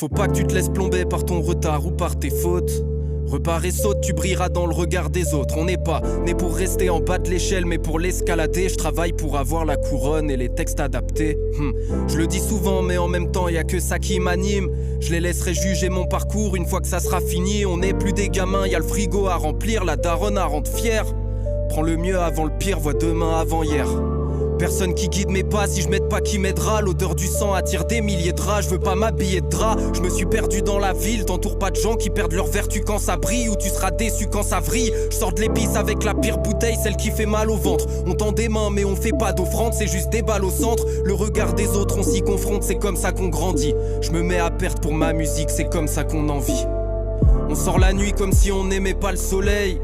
Faut pas que tu te laisses plomber par ton retard ou par tes fautes. Repars et saute, tu brilleras dans le regard des autres. On n'est pas né pour rester en bas de l'échelle, mais pour l'escalader. Je travaille pour avoir la couronne et les textes adaptés. Je le dis souvent, mais en même temps, y a que ça qui m'anime. Je les laisserai juger mon parcours une fois que ça sera fini. On n'est plus des gamins, y a le frigo à remplir, la daronne à rendre fière. Prends le mieux avant le pire, vois demain avant hier. Personne qui guide mes pas, si je m'aide pas qui m'aidera. L'odeur du sang attire des milliers de rats. Je veux pas m'habiller de drap, je me suis perdu dans la ville. T'entoures pas de gens qui perdent leur vertu quand ça brille, ou tu seras déçu quand ça vrille. Je sors de l'épice avec la pire bouteille, celle qui fait mal au ventre. On tend des mains mais on fait pas d'offrande, c'est juste des balles au centre. Le regard des autres on s'y confronte, c'est comme ça qu'on grandit. Je me mets à perdre pour ma musique, c'est comme ça qu'on en vit. On sort la nuit comme si on n'aimait pas le soleil.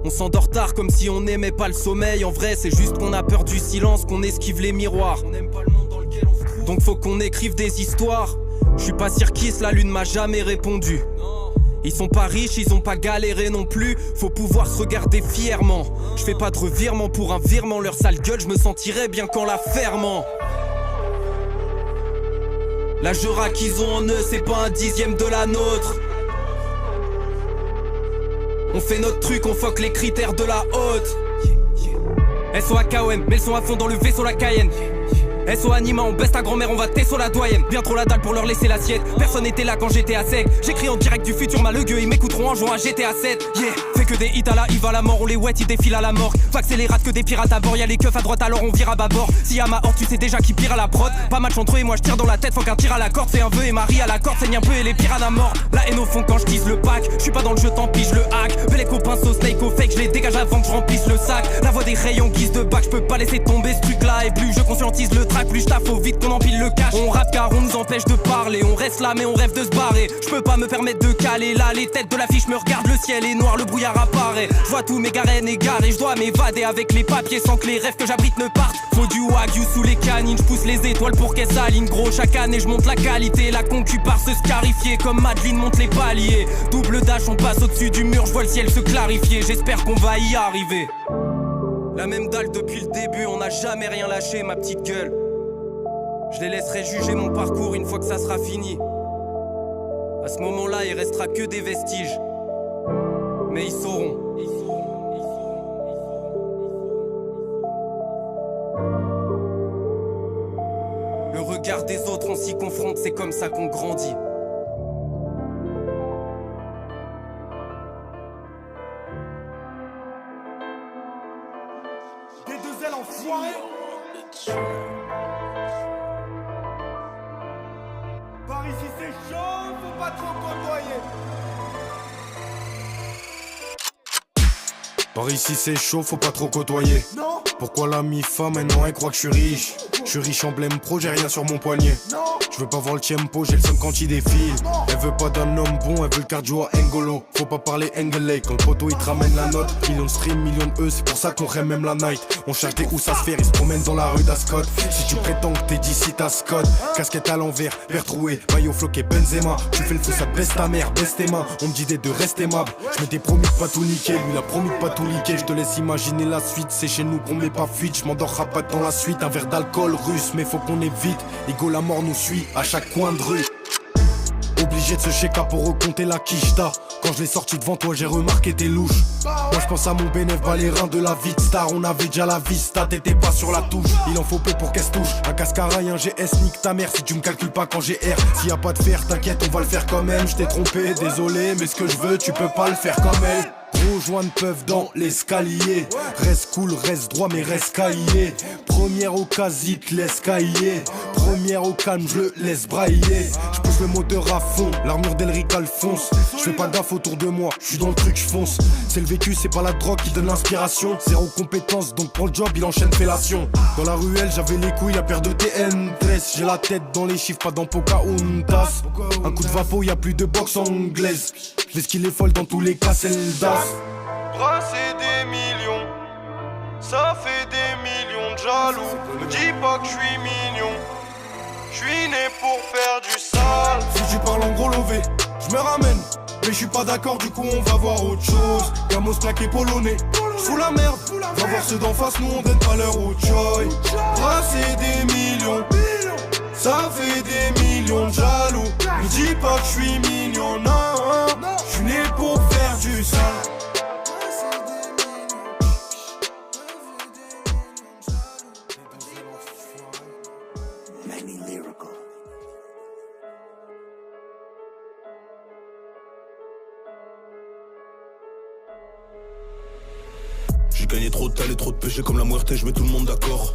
On s'endort tard comme si on n'aimait pas le sommeil. En vrai c'est juste qu'on a peur du silence, qu'on esquive les miroirs. On n'aime pas le monde dans lequel on se trouve. Donc faut qu'on écrive des histoires. Je suis pas Sirkis, la lune m'a jamais répondu. Ils sont pas riches, ils ont pas galéré non plus. Faut pouvoir se regarder fièrement. Je fais pas de revirement pour un virement. Leur sale gueule, je me sentirais bien qu'en la fermant. La jura qu'ils ont en eux, c'est pas un dixième de la nôtre. On fait notre truc, on fuck les critères de la haute. Elles sont à KOM, mais elles sont à fond dans le vaisseau la Cayenne. Elles sont Anima, on baisse ta grand-mère, on va sur la doyenne. Bien trop la dalle pour leur laisser l'assiette. Personne n'était là quand j'étais à sec. J'écris en direct du futur malugueux, ils m'écouteront en jouant à GTA 7. Yeah, fait que des hits à la Yves à la mort, on les wet, ils défilent à la mort. Vax les rats que des pirates à bord, y'a les keufs à droite alors on vire à bâbord. Si y'a ma horde, tu sais déjà qui pire à la prod. Pas match entre eux et moi je tire dans la tête, faut qu'un tir à la corde. C'est un vœu et Marie à la corde, saigne un peu et les pirates à mort. La haine au fond quand je tease le pack. Je suis pas dans le jeu, tant pis, je le hack. Belle au pinceau, snake au fake, je les dégage avant que je remplisse le sac. La voix des rayons guise de bac, je peux pas laisser tomber ce truc là. Et plus je conscientise le track, plus je taffe au vite qu'on empile le cash. On rappe car on nous empêche de parler. On reste là mais on rêve de se barrer. Je peux pas me permettre de caler là. Les têtes de l'affiche me regardent, le ciel est noir, le brouillard apparaît. Je vois tous mes garènes égarés. Je dois m'évader avec les papiers sans que les rêves que j'abrite ne partent. Faut du wagyu sous les canines. Je pousse les étoiles pour qu'elles s'alignent. Gros chaque année je monte la qualité. La concu part se scarifier comme Madeleine monte les paliers. Double dash on passe au-dessus du mur. Je vois le ciel se clarifier. J'espère qu'on va y arriver. La même dalle depuis le début. On n'a jamais rien lâché ma petite gueule. Je les laisserai juger mon parcours une fois que ça sera fini. À ce moment-là, il restera que des vestiges. Mais ils sauront. Le regard des autres, on s'y confronte, c'est comme ça qu'on grandit. Des deux ailes enfoirées. Par ici c'est chaud, faut pas trop côtoyer. Par ici c'est chaud, faut pas trop côtoyer. Non. Pourquoi la mi-femme maintenant elle croit que je suis riche? Je suis riche emblème pro, j'ai rien sur mon poignet. Non. Je veux pas voir le tempo, j'ai le seum quand il défile. Elle veut pas d'un homme bon, elle veut le cardio à Engolo. Faut pas parler anglais, quand le poteau il te ramène la note. Millions de streams, millions de c'est pour ça qu'on rêve même la night. On cherche des où ça se faire, ils se promènent dans la rue d'Ascot. Si tu prétends que t'es d'ici, t'as Scott. Casquette à l'envers, verre troué, maillot floqué, Benzema. Tu fais le fou, ça te baisse ta mère, baisse tes mains. On me dit de rester aimable. Je m'étais promis de pas tout niquer, lui il a promis de pas tout liquer. Je te laisse imaginer la suite, c'est chez nous qu'on met pas fuite. Je m'endors pas dans la suite, un verre d'alcool russe, mais faut qu'on évite. Ego la mort nous suit à chaque coin de rue. Obligé de se checker pour recompter la quicheta. Quand je l'ai sorti devant toi, j'ai remarqué tes louches. Moi je pense à mon bénéf, bas les reins de la vie de star. On avait déjà la vista, t'étais pas sur la touche. Il en faut peu pour qu'elle se touche. Un casque à rail, un GS, nique ta mère si tu me calcules pas quand j'ai R. S'il y a pas de fer, t'inquiète, on va le faire quand même. Je t'ai trompé, désolé, mais ce que je veux, tu peux pas le faire comme elle. Rejoindre peuvent dans l'escalier. Reste cool, reste droit, mais reste caillé. Première au casite, laisse cailler. Première au calme, je le laisse brailler. Je pousse le moteur à fond, l'armure d'Elric Alphonse. Je fais pas gaffe autour de moi, je suis dans le truc, je fonce. C'est le vécu, c'est pas la drogue qui donne l'inspiration. Zéro compétence, donc pour le job, il enchaîne fellation. Dans la ruelle, j'avais les couilles à paire de TN13. J'ai la tête dans les chiffres, pas dans Pocahontas. Un coup de vapeau, y a plus de boxe anglaise. Je laisse qu'il est folle dans tous les cas, celle d'as. Brasser des millions, ça fait des millions de jaloux. Me dis pas que je suis mignon, je suis né pour faire du sale. Si tu parles en gros lové, je me ramène. Mais je suis pas d'accord, du coup on va voir autre chose. Gamos claqué polonais, j'fous la merde. Va voir ceux d'en face, nous on donne pas leur au choy. Brasser des millions, Ça fait des millions de jaloux. Me dis pas que je suis mignon, non. Je suis né pour faire du sale. J'ai gagné trop de tal et trop de péché comme la muerte, je mets tout le monde d'accord.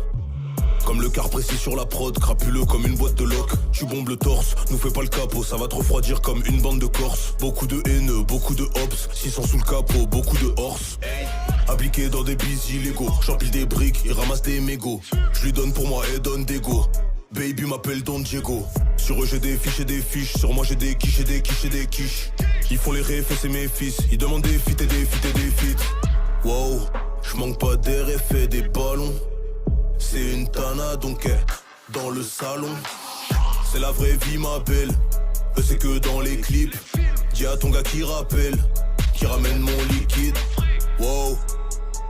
Comme le car précis sur la prod, crapuleux comme une boîte de loc. Tu bombes le torse, nous fais pas le capot, ça va te refroidir comme une bande de corse. Beaucoup de haineux, beaucoup de hops, 600 sous le capot, beaucoup de horse. Appliqué dans des bis illégaux, j'empile des briques, il ramasse des mégots. Je lui donne pour moi et donne d'ego. Baby m'appelle Don Diego. Sur eux j'ai des fiches et des fiches, sur moi j'ai des quiches et des quiches et des quiches. Ils font les refs et c'est mes fils, ils demandent des feats et des feats et des feats. Wow, j'manque pas d'air et fais des ballons. C'est une tana donc dans le salon. C'est la vraie vie ma belle. Eux c'est que dans les clips. Dis à ton gars qui rappelle, qui ramène mon liquide. Wow,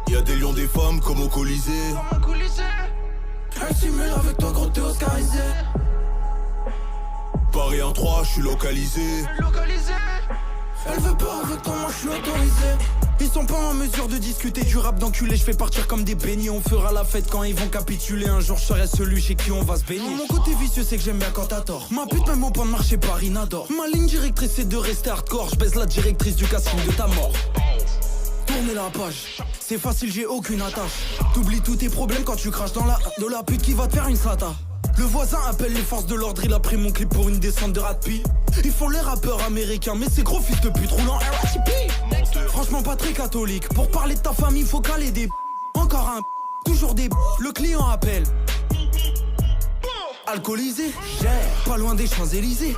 y'a des lions des femmes comme au Colisée. Elle simule avec toi gros t'es oscarisé. Paris 1-3, j'suis localisé. Elle veut pas avec toi, moi j'suis autorisé. Ils sont pas en mesure de discuter du rap d'enculé. Je fais partir comme des beignets. On fera la fête quand ils vont capituler. Un jour je serai celui chez qui on va se baigner. Mon côté vicieux c'est que j'aime bien quand t'as tort. Ma pute même au point de marcher Paris n'adore. Ma ligne directrice c'est de rester hardcore. Je baise la directrice du casting de ta mort. Tournez la page, c'est facile j'ai aucune attache. T'oublies tous tes problèmes quand tu craches dans la de la pute qui va te faire une slata. Le voisin appelle les forces de l'ordre, il a pris mon clip pour une descente de ratpi. Ils font les rappeurs américains, mais ces gros fils de pute roulant RATP. Franchement pas très catholique, pour parler de ta famille faut caler des encore un toujours des le client appelle. Alcoolisé, gère, pas loin des Champs-Élysées.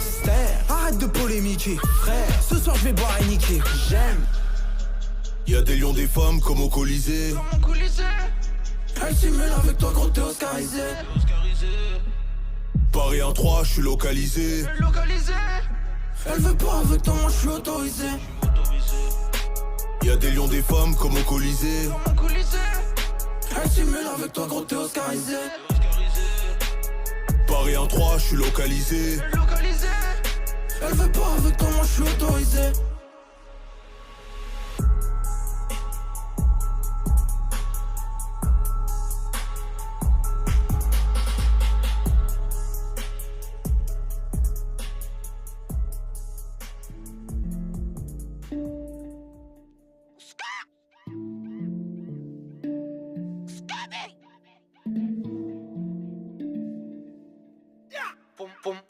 Arrête de polémiquer, frère, ce soir je vais boire et niquer. J'aime. Y'a des lions des femmes comme au Colisée. Elle simule avec toi gros t'es oscarisé. Paris 1-3, j'suis localisé. Elle veut pas avec toi, moi j'suis autorisé. Y'a des lions des femmes comme au Colisée. Elle simule avec toi gros t'es oscarisé. Paris 1-3, j'suis localisé. Elle veut pas avec toi, moi j'suis autorisé.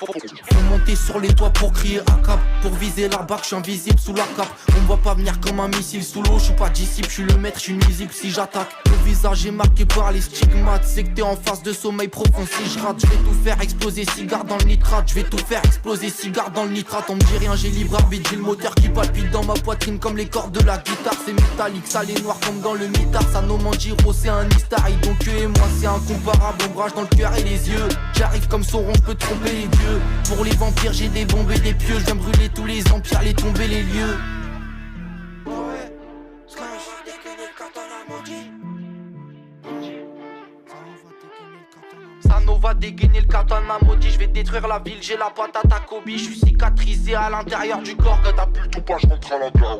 Faut monter sur les toits pour crier à cap. Pour viser la bac, j'suis invisible sous la cape. On me voit pas venir comme un missile sous l'eau. J'suis pas disciple, j'suis le maître, j'suis nuisible si j'attaque. Le visage est marqué par les stigmates. C'est que t'es en face de sommeil profond. Si je rate, j'vais tout faire exploser, cigare dans le nitrate. J'vais tout faire exploser, cigare dans le nitrate. On me dit rien, j'ai libre arbitre, j'ai le moteur qui palpite dans ma poitrine comme les cordes de la guitare. C'est métallique, ça les noir comme dans le mitard. Ça no Manjiro, c'est un Istari. Donc eux et moi c'est incomparable. Ombrage dans le cœur et les yeux. J'arrive comme Sauron, j'peux tromper les dieux. Pour les vampires j'ai des bombes et des pieux. Je viens brûler tous les empires, les tomber les lieux. Sano va dégainer le katana maudit. Je vais détruire la ville, j'ai la patate à Kobe. Je suis cicatrisé à l'intérieur du corps. Quand t'as plus le tout pas, je rentre à l'intérieur.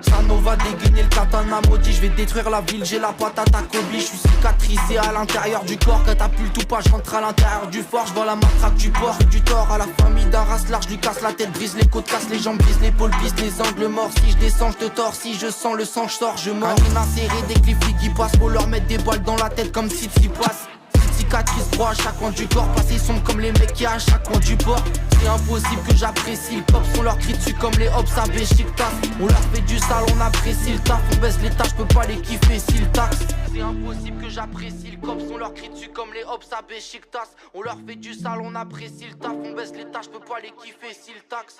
Sano va dégainer le katana maudit. Je vais détruire la ville, j'ai la patate à Kobe. Je suis cicatrisé à l'intérieur du corps. Quand t'as plus le tout pas, je rentre à l'intérieur du fort. Je vois la matraque du port, du tort à la famille d'un race large. Lui casse la tête, brise les côtes, casse les jambes, brise l'épaule, brise les angles morts. Si je descends, je te tords. Si je sens le sang, je sors, je mords. Un inséré des clips qui passent. Faut leur mettre des balles dans la tête comme si t'y passes. Cicatrice froid à chaque coin du corps. Passé sombre comme les mecs qui à chaque coin du port. C'est impossible que j'apprécie le pop. On leur crie dessus comme les hops à Béchiktas. On leur fait du sale, on apprécie le taf. On baisse les tâches, peux pas les kiffer si le taxe. C'est impossible que j'apprécie le cops. On leur crie dessus comme les hops à Béchiktas. On leur fait du sale, on apprécie le taf. On baisse les tâches, peux pas les kiffer si le taxe.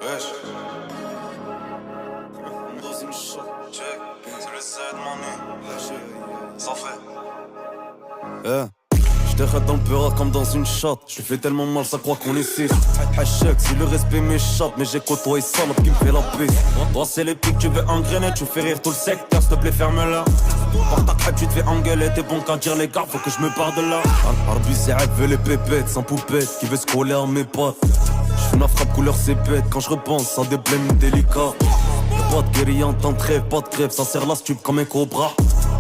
Wesh. Check, c'est le Z, mon nez. Sans fait. Je t'arrête dans le peur comme dans une chatte. Je lui fais tellement mal, ça croit qu'on est six. Hachek, si le respect m'échappe, mais j'ai côtoyé salope qui me fait la paix. Toi c'est les pics, tu veux engrainer, tu fais rire tout le secteur, s'il te plaît ferme-la. Par ta crêpe, tu te fais engueuler, t'es bon qu'à dire les gars, faut que je me barre de là. Arbi Zéab veut les pépettes, sans poupette, qui veut se coller à mes potes. J'fais ma frappe couleur cépette, quand je repense à des blèmes délicats. Pas de guérilla en temps de trêve, pas de crêpe, ça sert la stup comme un cobra.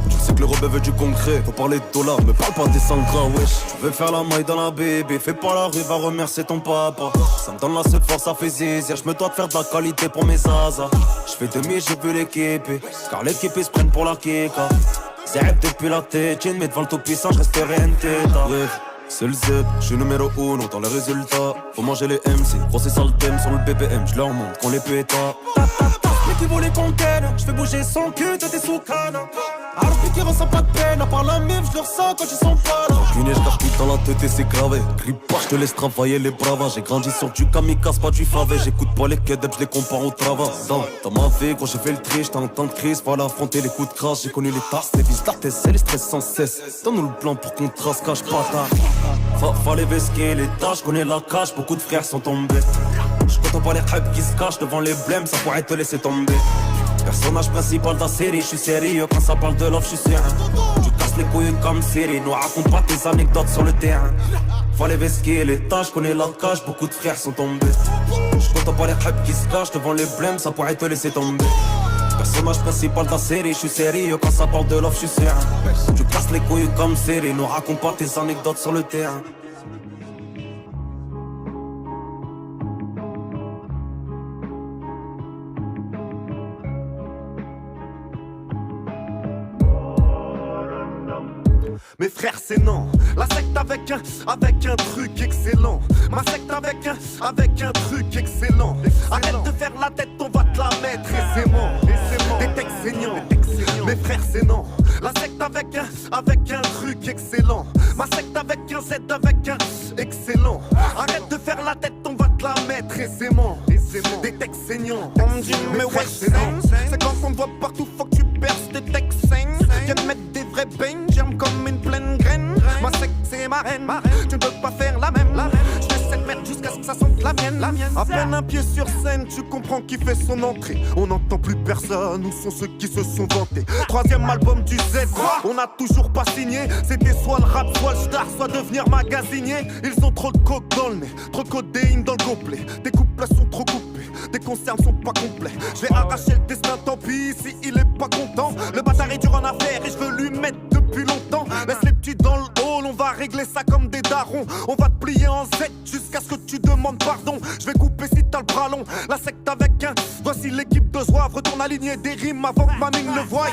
Tu sais que le rebeu veut du concret, faut parler de dollars, mais parle pas des 100 gras, wesh. Tu veux faire la maille dans la bébé, fais pas la rue, va remercier ton papa. Ça me donne la seule force, ça fait zizir, j'me dois de faire de la qualité pour mes asas. J'fais demi, j'ai vu l'équipe, car l'équipe se prennent pour la kika. Zéab depuis la tête, mais devant le tout puissant, j'resterai en tête. Bref, c'est le zep, j'suis numéro 1 dans les résultats. Faut manger les MC, grossir ça le thème sur le BPM, j'leur montre qu'on les péta. Mais qui voulait qu'on gagne, j'fais bouger son cul, t'es sous canne. Arbi qui ressent pas de peine, à part la mif, j'le ressens quand ils sont pas là. Punaise, j'cache tout dans la tête et c'est gravé. Crie pas, j'te laisse travailler les bravas. J'ai grandi sur du kamikaze, pas du favé. J'écoute pas les kedeb, j'les compare au travail. Dans ma vie, quand j'ai fait le tri, j'étais en temps de crise. Fallait affronter les coups de crasse, j'ai connu les tasses, les vis d'artès et les stress sans cesse. Donne-nous le plan pour qu'on trace, cache pas tard. Fallait vesquer les tâches, connais la cache, beaucoup de frères sont tombés. J'contends pas les hypes qui se cachent devant les blèmes, ça pourrait te laisser tomber. Personnage principal de la série, j'suis sérieux quand ça parle de love, j'suis serein. Tu casses les couilles comme série, nous raconte pas tes anecdotes sur le terrain. Fallait vesquer les tâches, connais la cage, beaucoup de frères sont tombés. J'contends pas les hypes qui se cachent devant les blèmes, ça pourrait te laisser tomber. Personnage principal de la série, j'suis sérieux quand ça parle de love, j'suis serein. Tu casses les couilles comme série, nous raconte pas tes anecdotes sur le terrain. Mes frères c'est non, la secte avec un truc excellent. Ma secte avec un truc excellent. Arrête de faire la tête, on va te la mettre aisément. Des textes saignants. Mes frères c'est non, la secte avec un truc excellent. Ma secte avec un Z avec un excellent. Arrête de faire la tête, on va te la mettre aisément. Des textes saignants. On me dit mais ouais c'est non, c'est quand on te voit partout, faut que tu perces des textes saignes. Viens mettre des vrais beignes, germe comme une pleine graine. Ma secte c'est ma reine, tu ne peux pas faire la même. Je fais cette merde jusqu'à ce que ça sente la mienne. À peine un pied sur scène, tu comprends qui fait son entrée. On n'entend plus personne, où sont ceux qui se sont vantés. 3e album du Z, on n'a toujours pas signé. C'était soit le rap, soit le star, soit devenir magasinier. Ils ont trop de coke dans le nez, trop de codéine dans le gobelet. Des couplets sont trop coupés, des concerts sont pas complets. Je vais arracher le destin, tant pis si il est pas content. Le bâtard est dur en affaires et je veux lui mettre depuis longtemps. Laisse les petits dans le hall, on va régler ça comme des darons. On va te plier en Z jusqu'à ce que tu demandes pardon. Je vais couper si t'as le bras long. La secte avec un, voici l'équipe de Zouave. Retourne aligner des rimes avant que ma mine le voie.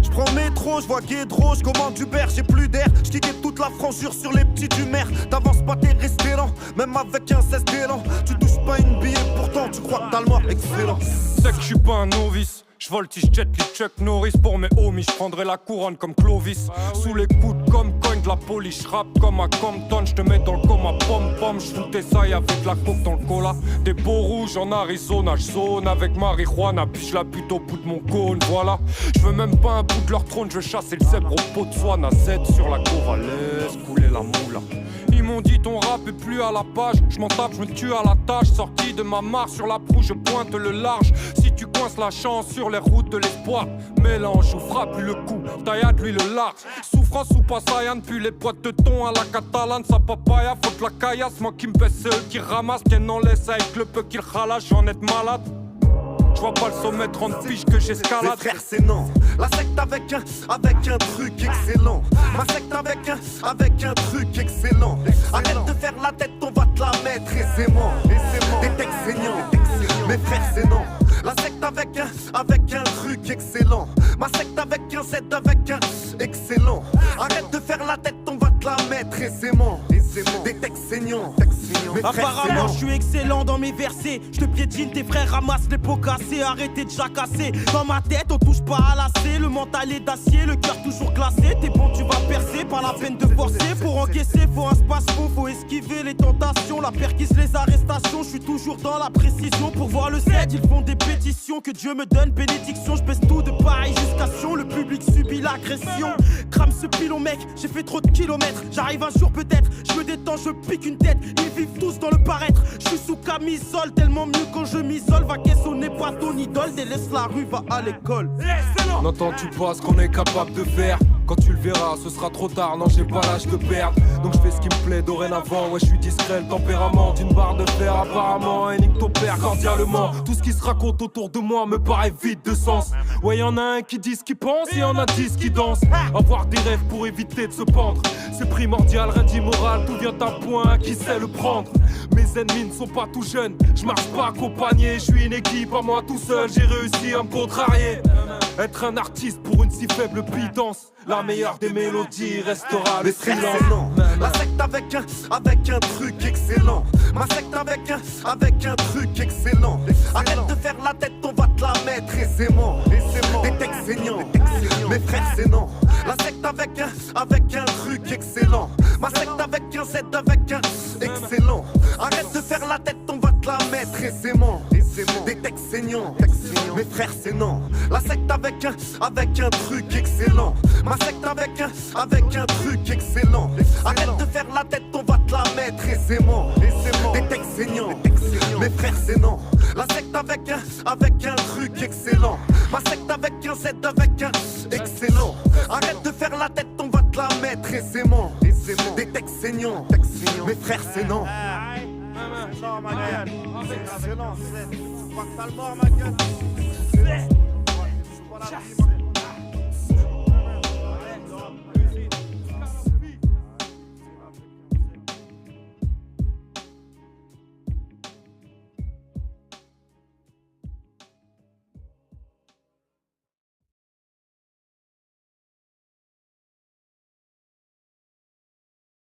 J'prends le métro, j'vois Guédro, j'commande Uber, j'ai plus d'air. J'kickais toute la franchise sur les petits du maire. T'avances pas, t'es resté lent, même avec un 16 d'élan. Tu touches pas une billet, pourtant tu crois que t'as le mort excellent. C'est que j'suis pas un novice. J'voltige jet les Chuck Norris pour mes homies. J'prendrai la couronne comme Clovis. Sous les coudes comme cogne de la police. J'rappe comme à Compton. J'te mets dans le coma pom-pom. J'foutais ça et avec la coke dans le cola. Des beaux rouges en Arizona. J'zone avec marijuana. Puis j'la bute au bout de mon cône. Voilà. J'veux même pas un bout de leur trône. Je chasse le zèbre au pot de soie. Z sur la coralaise. Couler la moula. Ils m'ont dit ton rap est plus à la page. J'm'en tape, j'me tue à la tâche. Sorti de ma mare sur la proue, je pointe le large. Si tu coinces la chance sur les routes de l'espoir, mélange ou frappe le coup, taillade lui le large. Souffrance ou pas saillant, puis les boîtes de thon à la catalane. Sa papaya, faut que la caillasse. Moi qui me baisse, c'est eux qui ramassent. Tiens, en laisse avec le peu qu'il ralasse, j'en ai malade. J'vois pas le sommet 30 piges que j'escalade. Mes frères c'est non, la secte avec un truc excellent. Ma secte avec un truc excellent. Arrête de faire la tête, on va te la mettre aisément. Des textes saignants. Mes frères c'est non, la secte avec un truc excellent. Ma secte avec un Z avec un excellent. Arrête de faire la tête, on va te la mettre aisément. Des textes saignants. Apparemment je suis excellent dans mes versets. Je te piétine, tes frères ramassent les pots cassés. Arrêtez de jacasser. Dans ma tête on touche pas à lacet. Le mental est d'acier, le cœur toujours glacé. T'es bon tu vas percer, pas la peine de forcer. Pour encaisser faut un space-fond, faut esquiver les tentations. La perquise, les arrestations, je suis toujours dans la précision. Pour voir le Z, ils font des pétitions. Que Dieu me donne bénédiction. Je pèse tout de pareil jusqu'à Sion. Le public subit l'agression. Crame ce pilon mec, j'ai fait trop de kilomètres. J'arrive un jour peut-être, je me détends, je pique une tête. Ils vivent tous dans le paraître. Je suis sous camisole, tellement mieux quand je m'isole. Va qu'est-ce on n'est pas ton idole. Délaisse la rue, va à l'école. N'entends-tu pas ce qu'on est capable de faire? Quand tu le verras, ce sera trop tard, non j'ai pas l'âge de perdre. Donc je fais ce qui me plaît dorénavant. Ouais je suis discret, le tempérament d'une barre de fer apparemment. Et nique ton père cordialement. Tout ce qui se raconte autour de moi me paraît vide de sens. Ouais y'en a un qui dit ce qu'il pense et y'en a 10 qui dansent. Avoir des rêves pour éviter de se pendre, c'est primordial, rien d'immoral. Tout vient à point, qui sait le prendre. Mes ennemis ne sont pas tout jeunes, je marche pas accompagné. Je suis une équipe, à moi tout seul, j'ai réussi à me contrarier. Être un artiste pour une si faible pitance, la meilleure des mélodies restera le silence. La secte avec un truc excellent. Ma secte avec un truc excellent. Arrête de faire la tête, on va te la mettre aisément. Des textes saignants, mes frères c'est non. La secte avec un truc excellent. Ma secte avec un Z avec un excellent. Arrête de faire la tête, on va te la mettre aisément. Des textes saignants, mes frères c'est non. La secte avec un truc excellent. Ma secte avec un truc excellent. Arrête de faire la tête, on va te la mettre aisément. Des textes saignants, mes frères c'est non. La secte avec un truc excellent. Ma secte avec un Z avec un excellent. Arrête de faire la tête, on va te la mettre aisément. Des textes saignants, mes frères c'est non. Non ma gueule, c'est excellent, c'est pas que t'as le mort ma gueule.